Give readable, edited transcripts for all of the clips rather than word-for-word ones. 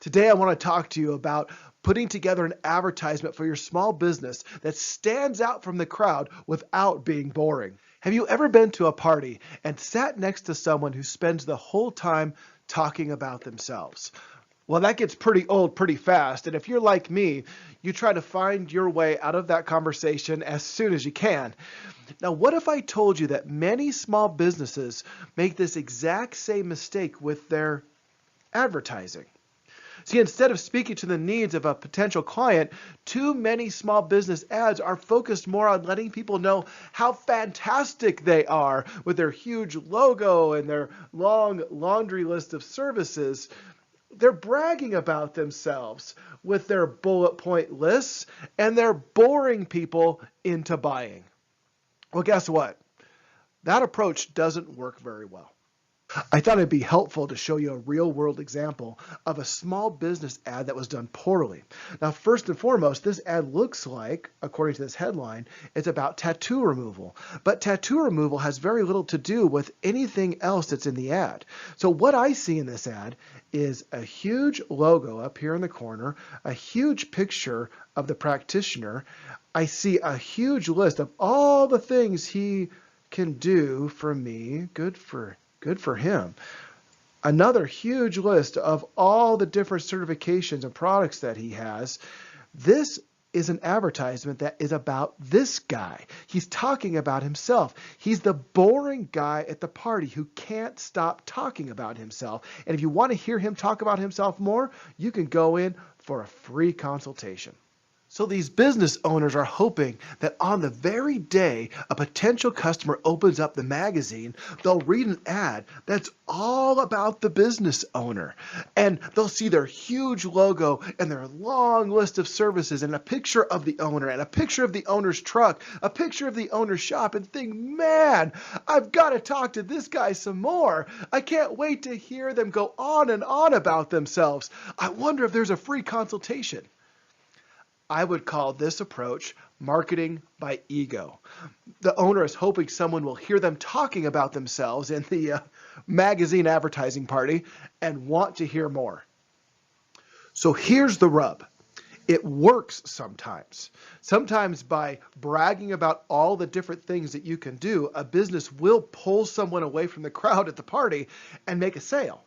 Today, I want to talk to you about putting together an advertisement for your small business that stands out from the crowd without being boring. Have you ever been to a party and sat next to someone who spends the whole time talking about themselves? Well, that gets pretty old pretty fast. And if you're like me, you try to find your way out of that conversation as soon as you can. Now, what if I told you that many small businesses make this exact same mistake with their advertising? See, instead of speaking to the needs of a potential client, too many small business ads are focused more on letting people know how fantastic they are with their huge logo and their long laundry list of services. They're bragging about themselves with their bullet point lists, and they're boring people into buying. Well, guess what? That approach doesn't work very well. I thought it'd be helpful to show you a real-world example of a small business ad that was done poorly. Now, first and foremost, this ad looks like, according to this headline, it's about tattoo removal. But tattoo removal has very little to do with anything else that's in the ad. So what I see in this ad is a huge logo up here in the corner, a huge picture of the practitioner. I see a huge list of all the things he can do for me. Good for him. Another huge list of all the different certifications and products that he has. This is an advertisement that is about this guy. He's talking about himself. He's the boring guy at the party who can't stop talking about himself. And if you want to hear him talk about himself more, you can go in for a free consultation. So these business owners are hoping that on the very day a potential customer opens up the magazine, they'll read an ad that's all about the business owner. And they'll see their huge logo and their long list of services and a picture of the owner and a picture of the owner's truck, a picture of the owner's shop, and think, man, I've got to talk to this guy some more. I can't wait to hear them go on and on about themselves. I wonder if there's a free consultation. I would call this approach marketing by ego. The owner is hoping someone will hear them talking about themselves in the magazine advertising party and want to hear more. So here's the rub. It works sometimes. Sometimes by bragging about all the different things that you can do, a business will pull someone away from the crowd at the party and make a sale.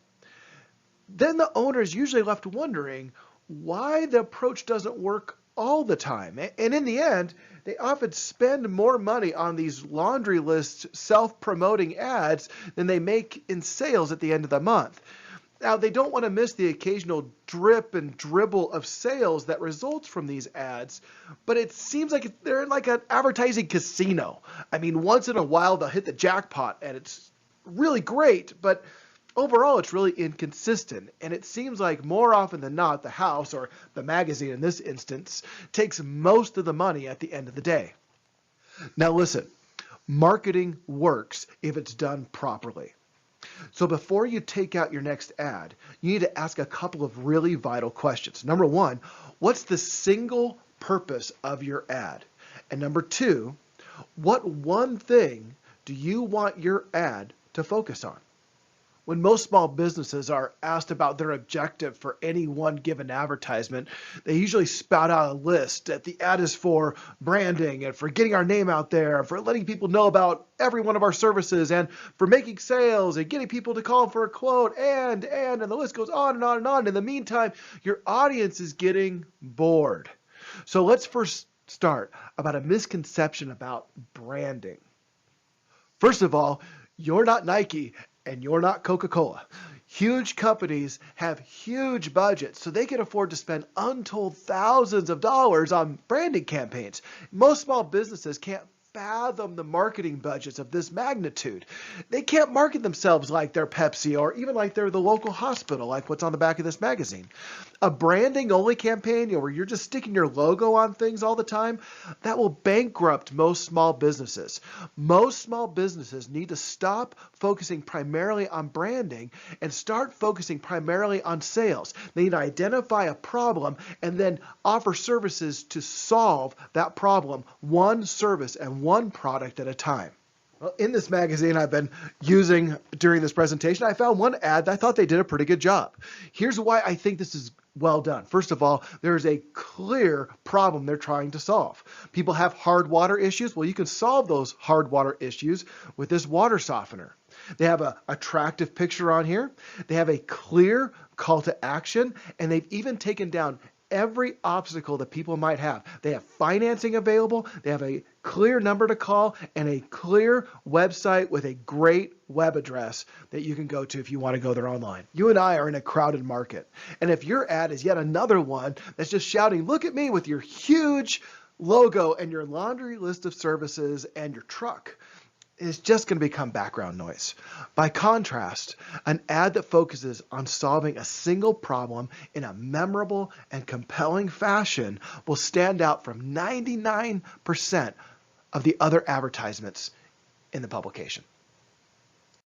Then the owner is usually left wondering why the approach doesn't work all the time. And in the end, they often spend more money on these laundry list self-promoting ads than they make in sales at the end of the month. Now, they don't want to miss the occasional drip and dribble of sales that results from these ads, but it seems like they're like an advertising casino. I mean, once in a while they'll hit the jackpot and it's really great, but overall, it's really inconsistent, and it seems like more often than not, the house, or the magazine in this instance, takes most of the money at the end of the day. Now listen, marketing works if it's done properly. So before you take out your next ad, you need to ask a couple of really vital questions. Number one, what's the single purpose of your ad? And number two, what one thing do you want your ad to focus on? When most small businesses are asked about their objective for any one given advertisement, they usually spout out a list that the ad is for branding and for getting our name out there, for letting people know about every one of our services, and for making sales and getting people to call for a quote, and the list goes on and on and on. In the meantime, your audience is getting bored. So let's first start about a misconception about branding. First of all, you're not Nike and you're not Coca-Cola. Huge companies have huge budgets, so they can afford to spend untold thousands of dollars on branding campaigns. Most small businesses can't fathom the marketing budgets of this magnitude. They can't market themselves like they're Pepsi or even like they're the local hospital, like what's on the back of this magazine. A branding only campaign, where you're just sticking your logo on things all the time, that will bankrupt most small businesses. Most small businesses need to stop focusing primarily on branding and start focusing primarily on sales. They need to identify a problem and then offer services to solve that problem, one service and one product at a time. Well, in this magazine I've been using during this presentation, I found one ad that I thought they did a pretty good job. Here's why I think this is well done. First of all, there's a clear problem they're trying to solve. People have hard water issues. Well, you can solve those hard water issues with this water softener. They have an attractive picture on here. They have a clear call to action, and they've even taken down every obstacle that people might have. They have financing available, they have a clear number to call, and a clear website with a great web address that you can go to if you want to go there online. You and I are in a crowded market, and if your ad is yet another one that's just shouting, "Look at me," with your huge logo and your laundry list of services and your truck, is just going to become background noise. By contrast, an ad that focuses on solving a single problem in a memorable and compelling fashion will stand out from 99% of the other advertisements in the publication.